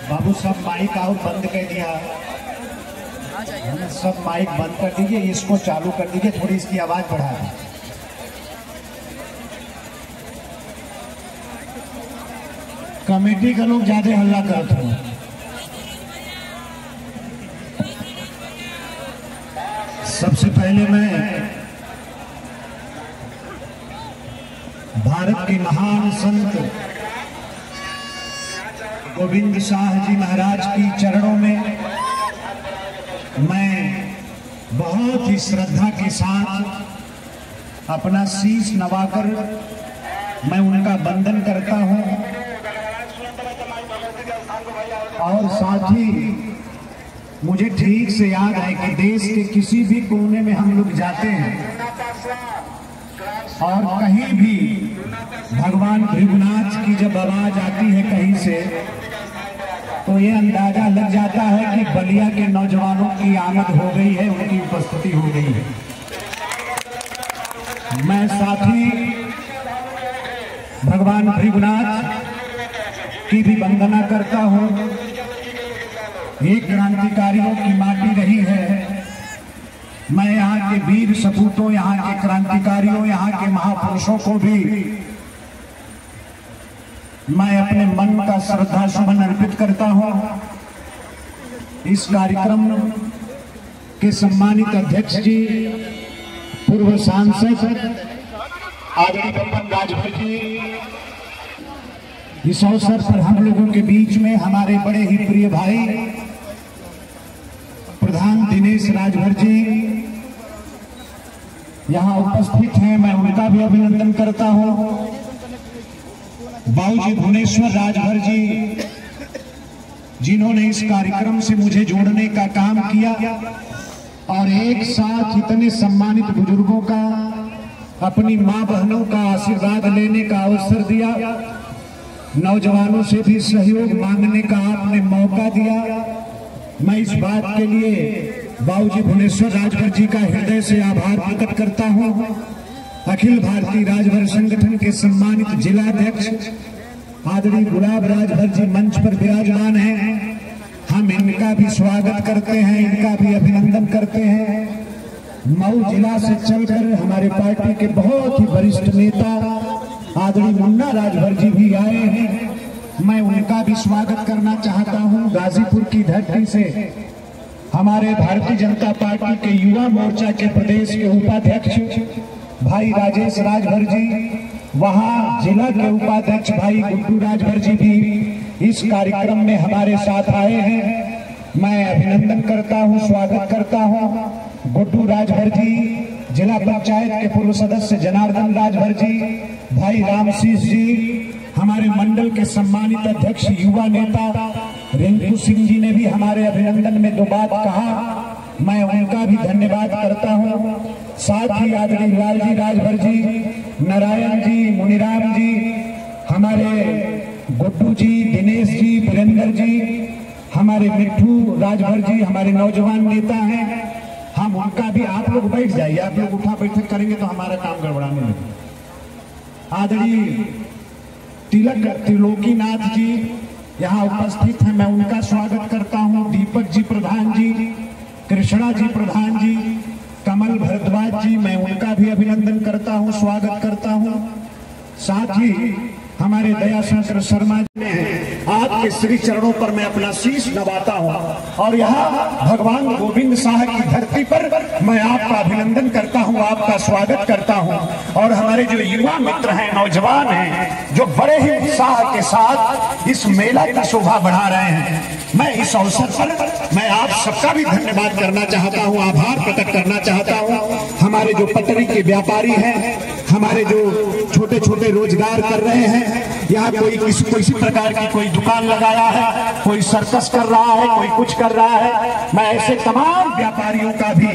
बाबू सब mic out बंद कर दिया, सब माइक बंद कर दीजिए, इसको चालू कर दीजिए, थोड़ी इसकी आवाज बढ़ा दें। कमेटी का लोग ज्यादा हल्ला करते हैं। सबसे पहले मैं भारत के महान संत गोविंद शाह जी महाराज की चरणों में मैं बहुत ही श्रद्धा के साथ अपना शीश नवाकर मैं उनका वंदन करता हूं और साथ ही मुझे ठीक से याद है कि देश के किसी भी कोने में हम लोग जाते हैं और कहीं भी भगवान भृगुनाथ की जब आवाज आती है कहीं से तो ये अंदाजा लग जाता है कि बलिया के नौजवानों की आमद हो गई है, उनकी उपस्थिति हो गई है। मैं साथ ही भगवान भृगुनाथ की भी वंदना करता हूं। ये क्रांतिकारियों की माटी रही है। मैं यहाँ के वीर सपूतों, यहाँ के क्रांतिकारियों, यहाँ के महापुरुषों को भी मैं अपने मन का श्रद्धा सुमन अर्पित करता हूं। इस कार्यक्रम के सम्मानित अध्यक्ष जी, पूर्व सांसद आदरणीय बब्बन राजभर जी, इस अवसर पर हम लोगों के बीच में हमारे बड़े ही प्रिय भाई प्रधान दिनेश राजभर जी यहाँ उपस्थित हैं, मैं उनका भी अभिनंदन करता हूं। बाबूजी भुवनेश्वर राजभर जी, जिन्होंने इस कार्यक्रम से मुझे जोड़ने का काम किया और एक साथ इतने सम्मानित बुजुर्गों का, अपनी मां बहनों का आशीर्वाद लेने का अवसर दिया, नौजवानों से भी सहयोग मांगने का आपने मौका दिया। मैं इस बात के लिए बाबूजी भुवनेश्वर राजभर जी का हृदय से आभार प्रकट करता हूं। अखिल भारतीय राजभर संगठन के सम्मानित जिलाध्यक्ष आदरणीय गुलाब राजभर जी मंच पर विराजमान हैं। हम इनका भी स्वागत करते हैं, इनका भी अभिनंदन करते हैं। मऊ जिला से चलकर हमारे पार्टी के बहुत ही वरिष्ठ नेता आदरणीय मुन्ना राजभर जी भी आए हैं, मैं उनका भी स्वागत करना चाहता हूं। गाजीपुर की धरती से हमारे भारतीय जनता पार्टी के युवा मोर्चा के प्रदेश के उपाध्यक्ष भाई राजेश राजभर जी, वहां जिला के उपाध्यक्ष भाई गुड्डू राजभर जी भी इस कार्यक्रम में हमारे साथ आए हैं। मैं अभिनंदन करता हूं, स्वागत करता हूं। गुड्डू राजभर जी, जिला पंचायत के पूर्व सदस्य जनार्दन राजभर जी, भाई रामशीष जी, हमारे मंडल के सम्मानित अध्यक्ष युवा नेता रिंकू सिंह जी ने भी हमारे अभिनंदन में 2 बात कहा, मैं उनका भी धन्यवाद करता हूं। साथ ही आदरणीय लालजी राजभर जी, नारायण जी, मुनिराम जी, हमारे गुड्डू जी, दिनेश जी, वीरेंद्र जी, हमारे मिट्ठू राजभर जी, हमारे नौजवान नेता हैं, हम उनका भी, आप लोग बैठ जाइए, आप लोग उठा बैठक करेंगे तो हमारा काम गड़बड़ाने लगे। आदरणीय तिलक त्रिलोकीनाथ जी यहाँ उपस्थित हैं, मैं उनका स्वागत करता हूँ। दीपक जी प्रधान जी, कृष्णा जी प्रधान जी, कमल भरद्वाज जी, मैं उनका भी अभिनंदन करता हूँ, स्वागत करता हूँ। साथ ही हमारे दयाशंकर शर्मा जी ने आपके श्री चरणों पर मैं अपना शीश नवाता हूँ और यहाँ भगवान गोविंद शाह की धरती पर मैं आपका अभिनंदन करता हूँ, आपका स्वागत करता हूँ। और हमारे जो युवा मित्र हैं, नौजवान हैं, जो बड़े ही उत्साह के साथ इस मेला की शोभा बढ़ा रहे हैं, मैं इस अवसर पर मैं आप सबका भी धन्यवाद करना चाहता हूँ, आभार प्रकट करना चाहता हूँ। हमारे जो पटरी के व्यापारी हैं, हमारे जो छोटे छोटे रोजगार कर रहे हैं, यहाँ कोई किसी प्रकार की कोई दुकान लगाया है, कोई सर्कस कर रहा है, कोई कुछ कर रहा है, मैं ऐसे तमाम व्यापारियों का भी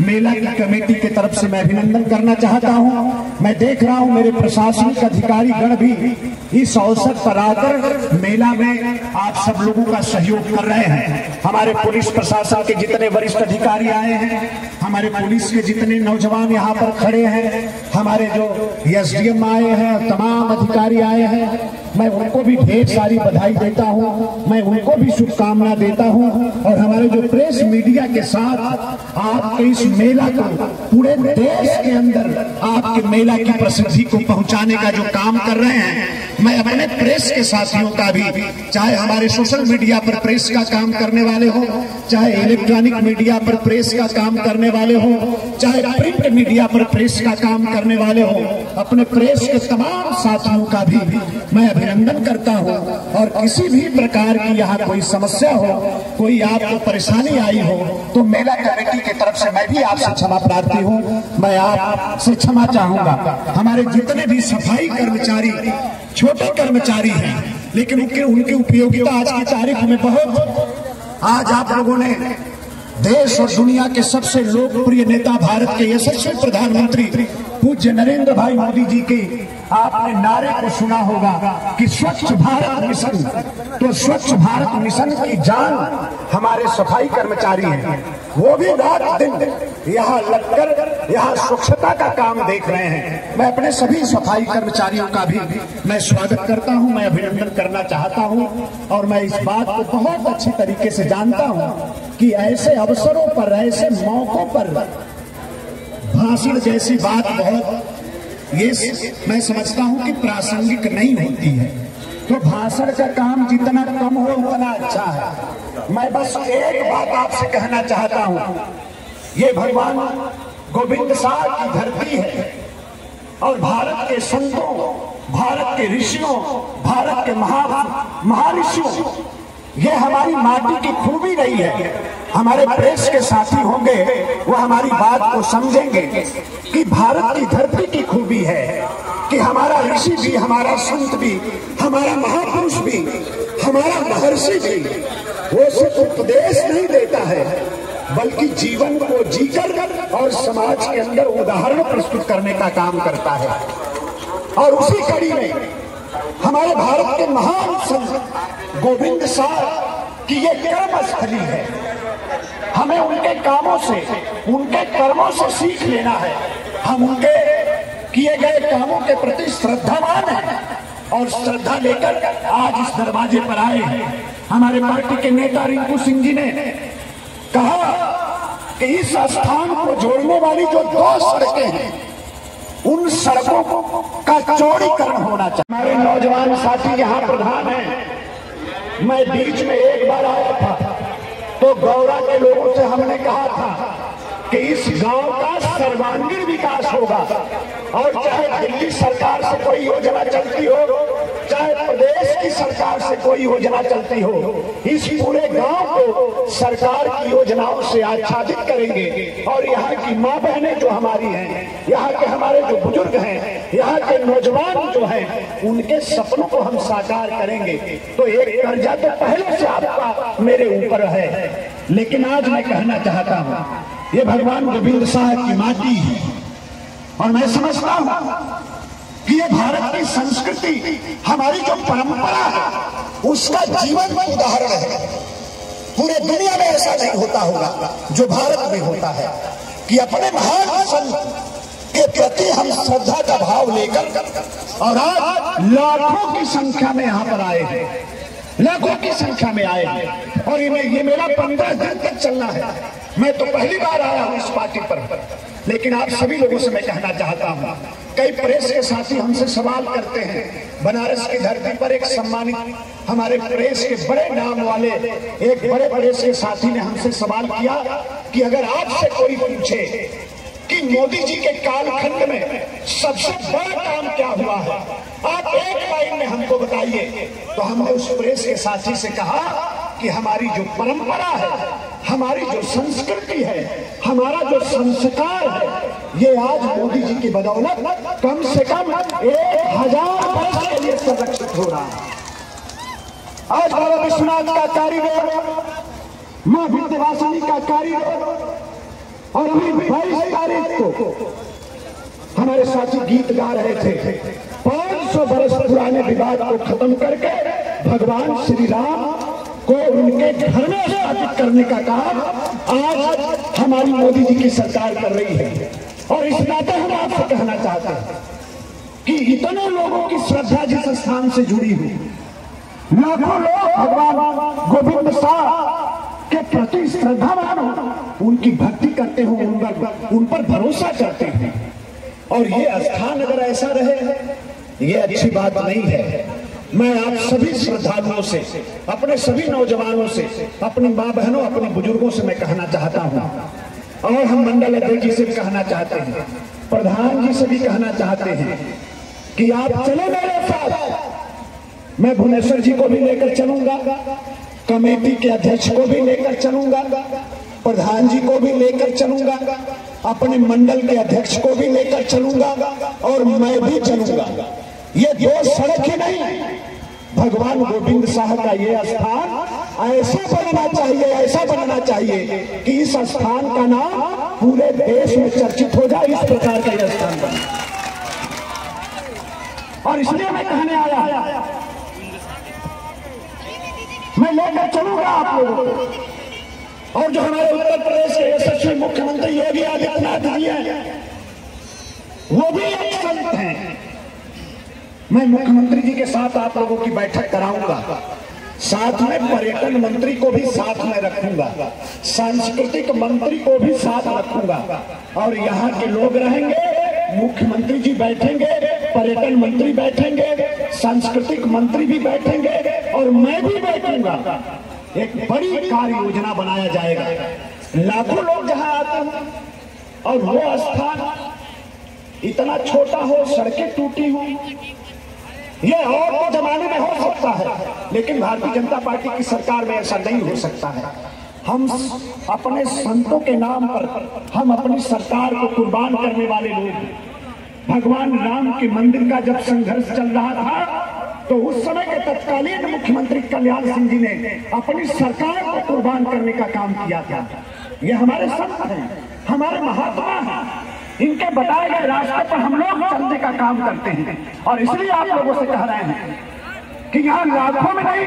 मेला की कमेटी की तरफ से मैं अभिनंदन करना चाहता हूँ। मैं देख रहा हूँ मेरे प्रशासनिक अधिकारी गण भी इस अवसर पर आकर मेला में आप सब लोगों का सहयोग कर रहे हैं। हमारे पुलिस प्रशासन के जितने वरिष्ठ अधिकारी आए हैं, हमारे पुलिस के जितने नौजवान यहाँ पर खड़े हैं, हमारे जो एसडीएम आए हैं, तमाम अधिकारी आए हैं, मैं उनको भी ढेर सारी बधाई देता हूं, मैं उनको भी शुभकामना देता हूं। और हमारे जो प्रेस मीडिया के साथ आपके इस मेला को पूरे देश के अंदर आपके मेला की प्रसिद्धि को पहुंचाने का जो काम कर रहे हैं, मैं अपने प्रेस के साथियों का भी, चाहे हमारे सोशल मीडिया पर प्रेस का काम करने वाले हो, चाहे इलेक्ट्रॉनिक मीडिया पर प्रेस का काम करने वाले हो, चाहे प्रिंट मीडिया पर प्रेस का काम करने वाले हो, अपने प्रेस के तमाम साथियों का भी मैं अभिनंदन करता हूं। और किसी भी प्रकार की यहाँ कोई समस्या हो, कोई आपको परेशानी आई हो, तो मेला कमेटी की तरफ से मैं भी आपसे क्षमा प्रार्थी हूं, मैं आपसे क्षमा चाहूंगा। हमारे जितने भी सफाई कर्मचारी छोटे कर्मचारी हैं, लेकिन उनकी उपयोगिता आज की तारीख में बहुत, आज आप लोगों ने देश और दुनिया के सबसे लोकप्रिय नेता, भारत के यशस्वी प्रधानमंत्री पूज्य नरेंद्र भाई मोदी जी के आपने नारे को सुना होगा कि स्वच्छ भारत मिशन। तो स्वच्छ भारत मिशन की जान हमारे सफाई कर्मचारी हैं, वो भी रात दिन यहाँ लगकर यहाँ स्वच्छता का काम देख रहे हैं। मैं अपने सभी सफाई कर्मचारियों का भी मैं स्वागत करता हूँ, मैं अभिनंदन करना चाहता हूँ। और मैं इस बात को बहुत अच्छी तरीके से जानता हूँ कि ऐसे अवसरों पर, ऐसे मौकों पर भाषण जैसी बात बहुत, ये मैं समझता हूं कि प्रासंगिक नहीं होती है। तो भाषण का काम जितना कम हो उतना अच्छा है। मैं बस एक बात आपसे कहना चाहता हूं, ये भगवान गोविंद साहब की धरती है और भारत के संतों, भारत के ऋषियों, भारत के महर्षियों, ये हमारी माटी की खूबी रही है। हमारे प्रेस के साथी होंगे, वो हमारी बात को समझेंगे कि भारत की धरती की खूबी है कि हमारा ऋषि भी, हमारा संत भी, हमारा महापुरुष भी, हमारा महर्षि भी, वो सिर्फ उपदेश नहीं देता है बल्कि जीवन को जीकर और समाज के अंदर उदाहरण प्रस्तुत करने का काम करता है। और उसी कड़ी में हमारे भारत के महान संत गोविंद साहब की ये कर्म स्थली है। हमें उनके कामों से, उनके कर्मों से सीख लेना है। हम उनके किए गए कामों के प्रति श्रद्धावान हैं और श्रद्धा लेकर आज इस दरवाजे पर आए हैं। हमारे पार्टी के नेता रिंकू सिंह जी ने कहा कि इस स्थान को जोड़ने वाली जो 2 सड़कें हैं, उन सड़कों का चौड़ीकरण होना चाहिए। हमारे नौजवान साथी यहाँ प्रधान हैं। मैं बीच में एक बार आया था तो गौरा के लोगों से हमने कहा था कि इस गांव का सर्वांगीण विकास होगा और चाहे दिल्ली सरकार से कोई योजना चलती हो, चाहे प्रदेश की सरकार से कोई योजना चलती हो, इस पूरे गांव को सरकार की योजनाओं से आच्छादित करेंगे। और यहाँ की माँ बहनें जो हमारी हैं, यहाँ के हमारे जो बुजुर्ग हैं, यहाँ के नौजवान जो हैं, उनके सपनों को हम साकार करेंगे। तो एक कर्जा तो पहले से आपका मेरे ऊपर है, लेकिन आज मैं कहना चाहता हूँ, ये भगवान गोविंद साहब की माटी है और मैं समझता हूँ कि ये भारत की संस्कृति, हमारी जो परंपरा है, उसका जीवन में उदाहरण है। पूरे दुनिया में ऐसा नहीं होता होगा जो भारत में होता है कि अपने महान संत के प्रति हम श्रद्धा का भाव लेकर, और आज लाखों की संख्या में यहाँ पर आए हैं, लाखों की संख्या में आए हैं। और ये मेरा 15 दिन तक चलना है। मैं तो पहली बार आया हूँ इस पार्टी पर, लेकिन आप सभी लोगों से मैं कहना चाहता हूँ, कई प्रेस के साथी हमसे सवाल करते हैं। बनारस की धरती पर एक सम्मानित हमारे प्रेस के बड़े नाम वाले एक बड़े प्रेस के साथी ने हमसे सवाल किया कि अगर आपसे कोई पूछे कि मोदी जी के कालखंड में सबसे बड़ा काम क्या हुआ है, आप एक लाइन में हमको बताइए। तो हमने उस प्रेस के साथी से कहा कि हमारी जो परंपरा है, हमारी जो संस्कृति है, हमारा जो संस्कार है, ये आज मोदी जी की बदौलत कम से कम 1000 वर्ष के लिए संरक्षित हो रहा है। आज बाबा विश्वनाथ का कॉरिडोर, मां विंध्यवासिनी का कॉरिडोर, और अभी 22 तारीख को हमारे साथी गीत गा रहे थे, 500 बरस पुराने विवाद को खत्म करके भगवान श्री राम को उनके घर में स्थापित करने का काम आज हमारी मोदी जी की सरकार कर रही है। और इस नाते हम आपसे कहना चाहते हैं कि इतने लोगों की श्रद्धा जिस स्थान से जुड़ी हुई, लाखों लोग भगवान गोविंद साहब के प्रति श्रद्धावान हो, उनकी भक्ति करते हो, उन पर भरोसा करते हैं। और ये स्थान अगर ऐसा रहे, ये अच्छी बात नहीं है। मैं आप सभी श्रद्धालुओं से, अपने सभी नौजवानों से, अपनी माँ बहनों, अपने बुजुर्गों से मैं कहना चाहता हूँ, और हम मंडल अध्यक्ष जी से भी कहना चाहते हैं, प्रधान जी से भी कहना चाहते हैं कि आप चले मेरे साथ। मैं भुवनेश्वर जी को भी लेकर चलूंगा, कमेटी के अध्यक्ष को भी लेकर चलूंगा, प्रधान जी को भी लेकर चलूंगा, अपने मंडल के अध्यक्ष को भी लेकर चलूंगा, और मैं भी चलूंगा। ये दो सड़क ही नहीं, भगवान गोविंद साहब का ये स्थान ऐसा बनना चाहिए, ऐसा बनना चाहिए कि इस स्थान का नाम पूरे देश में चर्चित हो जाए। इस प्रकार का यह स्थान बने, और इसलिए मैं कहने आया, मैं लेकर चलूंगा आप लोगों को। और जो हमारे उत्तर प्रदेश के यशस्वी मुख्यमंत्री योगी आदित्यनाथ जी हैं, वो भी एक संत हैं। मैं मुख्यमंत्री जी के साथ आप लोगों की बैठक कराऊंगा, साथ में पर्यटन मंत्री को भी साथ में रखूंगा, सांस्कृतिक मंत्री को भी साथ रखूंगा, और यहाँ के लोग रहेंगे, मुख्यमंत्री जी बैठेंगे, पर्यटन मंत्री बैठेंगे, सांस्कृतिक मंत्री भी बैठेंगे, और मैं भी बैठूंगा। एक बड़ी कार्य योजना बनाया जाएगा। लाखों लोग जहां आते हैं, और वो स्थान इतना छोटा हो, सड़कें टूटी हो, ये और तो जमाने में हो सकता है, लेकिन भारतीय जनता पार्टी की सरकार में ऐसा नहीं हो सकता है। हम अपने संतों के नाम पर, हम अपनी सरकार को कुर्बान करने वाले लोग। भगवान राम के मंदिर का जब संघर्ष चल रहा था, तो उस समय के तत्कालीन मुख्यमंत्री कल्याण सिंह जी ने अपनी सरकार को कुर्बान करने का काम किया था। ये हमारे संत हैं, हमारे महात्मा हैं, इनके बताए गए रास्ते पर हम लोग चलने का काम करते हैं। और इसलिए आप लोगों से कह रहे हैं कि यहाँ लाखों में नहीं,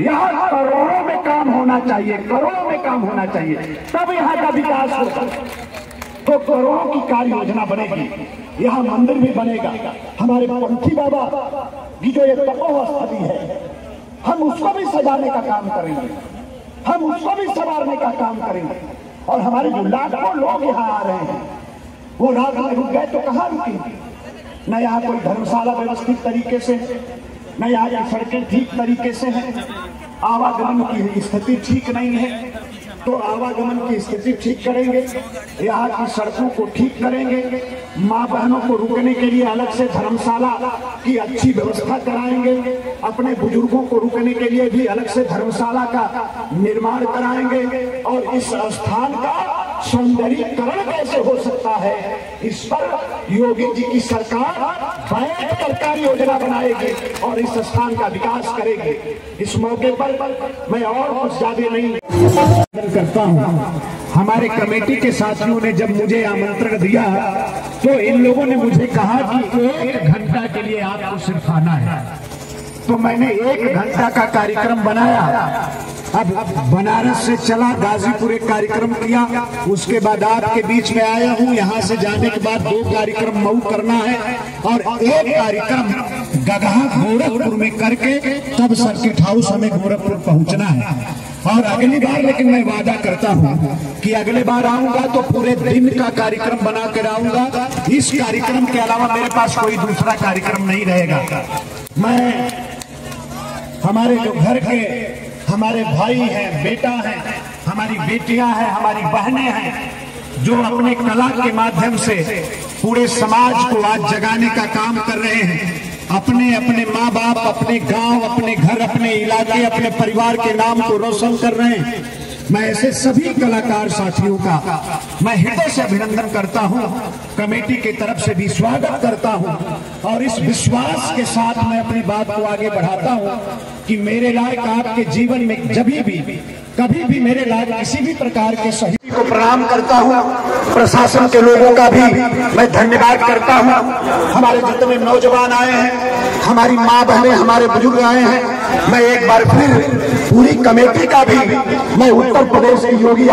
यहाँ करोड़ों में काम होना चाहिए, करोड़ों में काम होना चाहिए, तब यहाँ का विकास होगा। तो करोड़ों की कार्य योजना बनेगी, यहाँ मंदिर भी बनेगा। हमारे पंथी बाबा की जो ये तपोस्थली है, हम उसको भी सजाने का काम करेंगे, हम उसको भी संवारने का काम करेंगे। और हमारे जो लाखों लोग यहाँ आ रहे हैं, वो रात में रुक गए तो कहाँ रुकेंगे? न यहाँ कोई धर्मशाला व्यवस्थित तरीके से, न यहाँ की सड़कें ठीक तरीके से हैं, आवागमन की स्थिति ठीक नहीं है, तो आवागमन की स्थिति ठीक करेंगे, यहाँ की सड़कों को ठीक करेंगे, माँ बहनों को रुकने के लिए अलग से धर्मशाला की अच्छी व्यवस्था कराएंगे, अपने बुजुर्गों को रुकने के लिए भी अलग से धर्मशाला का निर्माण कराएंगे। और इस स्थान का सौंदर्यीकरण कैसे हो सकता है, इस पर योगी जी की सरकार बैठ कर कार्य योजना बनाएगी और इस स्थान का विकास करेगी। इस मौके पर मैं और कुछ ज्यादा नहीं करता हूँ। हमारे कमेटी के साथियों ने जब मुझे आमंत्रण दिया, तो इन लोगों ने मुझे कहा कि 1 घंटा के लिए आपको सिर्फ आना है। तो मैंने 1 घंटा का कार्यक्रम बनाया। अब बनारस से चला, गाजीपुर एक कार्यक्रम किया, उसके बाद आपके बीच में आया हूँ। यहाँ से जाने के बाद 2 कार्यक्रम मऊ करना है, और 1 कार्यक्रम गगहा गोरखपुर में करके तब सर्किट हाउस हमें गोरखपुर पहुँचना है। और अगली बार, लेकिन मैं वादा करता हूँ कि अगले बार आऊंगा तो पूरे दिन का कार्यक्रम बना कर आऊंगा। इस कार्यक्रम के अलावा मेरे पास कोई दूसरा कार्यक्रम नहीं रहेगा। मैं हमारे जो घर के हमारे भाई हैं, बेटा हैं, हमारी बेटियां हैं, हमारी बहनें हैं, जो अपने कला के माध्यम से पूरे समाज को आज जगाने का काम कर रहे हैं, अपने अपने माँ बाप, अपने गांव, अपने घर, अपने इलाके, अपने परिवार के नाम को रोशन कर रहे हैं। मैं ऐसे सभी कलाकार साथियों का मैं हृदय से अभिनंदन करता हूं, कमेटी की तरफ से भी स्वागत करता हूं, और इस विश्वास के साथ मैं अपनी बात को आगे बढ़ाता हूं कि मेरे लायक आपके जीवन में कभी भी मेरे लायक किसी भी प्रकार के सहयोग को प्रणाम करता हूं। प्रशासन के लोगों का भी मैं धन्यवाद करता हूं। हमारे जितने नौजवान आए हैं, हमारी माँ बहनें, हमारे बुजुर्ग आए हैं, मैं एक बार फिर पूरी कमेटी का भी मैं उत्तर प्रदेश के योगी